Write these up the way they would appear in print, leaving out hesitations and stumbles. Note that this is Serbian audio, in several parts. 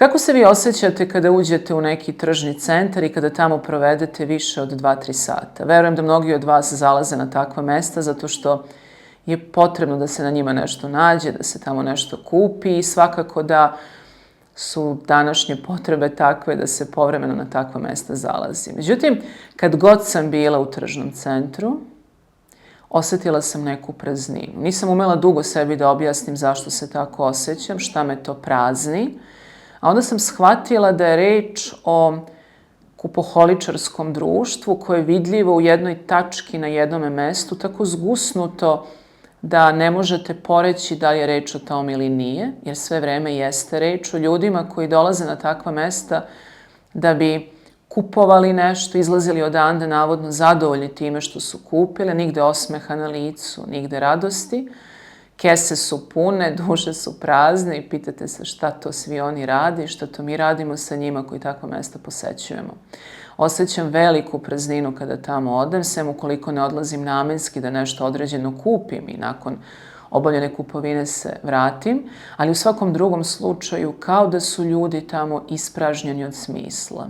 Kako se vi osjećate kada uđete u neki tržni centar i kada tamo provedete više od 2-3 sata? Verujem da mnogi od vas zalaze na takva mesta zato što je potrebno da se na njima nešto nađe, da se tamo nešto kupi i svakako da su današnje potrebe takve da se povremeno na takva mesta zalazi. Međutim, kad god sam bila u tržnom centru, osjetila sam neku prazninu. Nisam umela dugo sebi da objasnim zašto se tako osjećam, šta me to prazni, a onda sam shvatila da je reč o kupoholičarskom društvu koje je vidljivo u jednoj tački na jednome mestu, tako zgusnuto da ne možete poreći da li je reč o tom ili nije, jer sve vreme jeste reč o ljudima koji dolaze na takva mesta da bi kupovali nešto, izlazili odande navodno zadovoljni time što su kupili, nigde osmeha na licu, nigde radosti. Kese su pune, duše su prazne i pitate se šta to svi oni radi, šta to mi radimo sa njima koji takva mesta posećujemo. Osjećam veliku prazninu kada tamo odem, sem ukoliko ne odlazim namenski da nešto određeno kupim i nakon obavljene kupovine se vratim, ali u svakom drugom slučaju kao da su ljudi tamo ispražnjeni od smisla.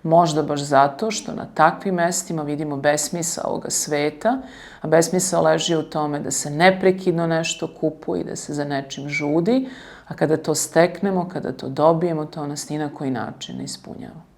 Možda baš zato što na takvim mestima vidimo besmisao ovoga sveta, a besmisao leži u tome da se neprekidno nešto kupuje i da se za nečim žudi, a kada to steknemo, kada to dobijemo, to nas ni na koji način ne ispunjava.